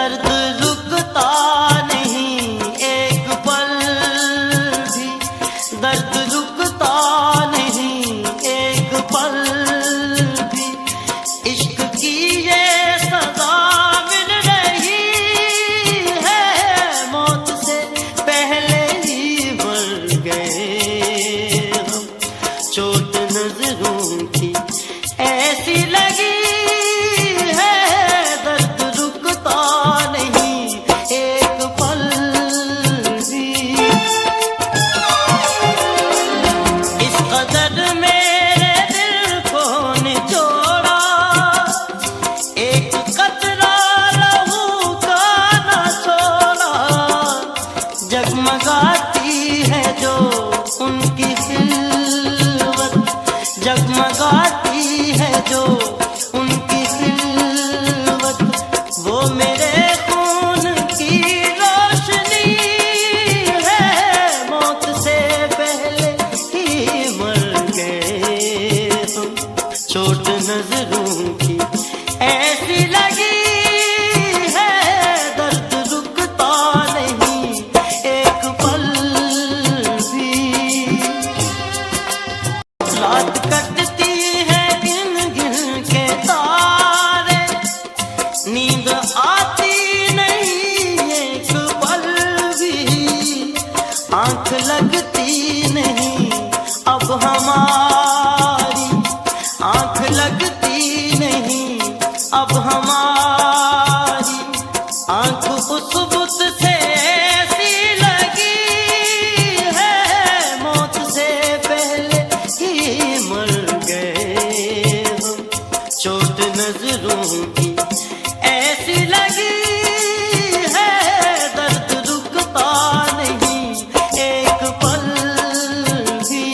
दर्द रुकता नहीं एक पल भी, दर्द रुकता नहीं एक पल भी। इश्क की ये सजा मिल रही है, मौत से पहले ही मर गए हम। चोट नजरों की ऐसी लगी है, दर्द रुकता नहीं एक पल भी। इस कदर मेरे दिल को निचोड़ा, एक कतरा लहू का न छोड़ा। जगमगाती है जो उनकी खिलवत, जगमगाती है जो उनकी खिलवत। वो मेरे खून की रोशनी है, मौत से पहले ही मर गए हम। चोट नजरों की ऐसी लगी है, दर्द रुकता नहीं एक पल भी। रात कटती है गिन गिन के तारे, नींद आती नहीं एक पल भी। आंख लगती नहीं अब हमारी, आंख लगती नहीं अब हमारी। आंख उस बुत से ऐसी लगी है, मौत से पहले ही मर गए हम। चोट नजरों की ऐसी लगी है, दर्द रुकता नहीं एक पल भी।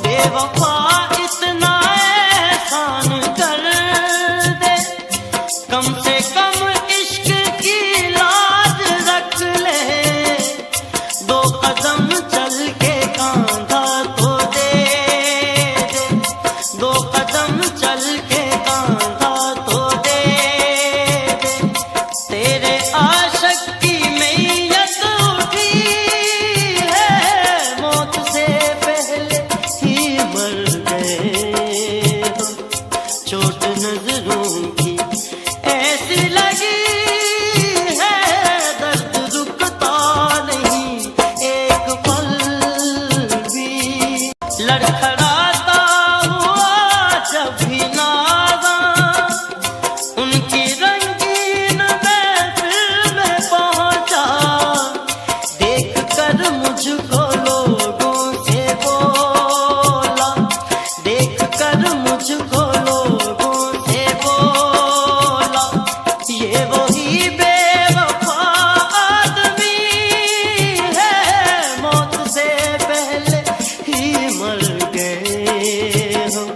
बेवफा इतना एहसान कर दे, कम से कम इश्क की लाज रख ले। दो कदम चल के कांधा तो दे दे, दो कदम चल के कांधा तो दे दे। तेरे आशिक की मैयत उठी है, मौत से पहले ही मर गए हम। चोट नजरों की ऐसी लगी है, दर्द रुकता नहीं एक पल भी। लड़खड़ाता हुआ जब भी नागा, उनकी रंगीन महफिल में पहुंचा। देख कर मुझको लोगों से बोला, देख कर मुझको लोगों से बोला। ये वही बेवफा आदमी है, मौत से पहले ही मर गए हम।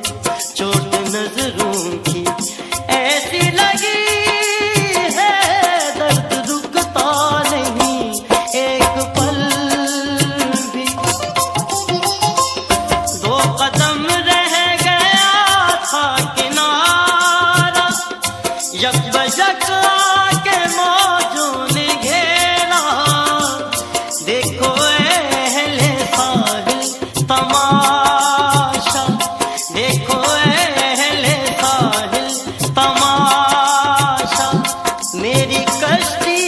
चोट नजरों की ऐसी लगी है, दर्द रुकता नहीं एक पल भी। दो कदम रह गया था किनारा, यकबयक आके मौजों ने घेरा। देखो अहले साहिल तमाशा, देखो अहले साहिल तमाशा। मेरी कश्ती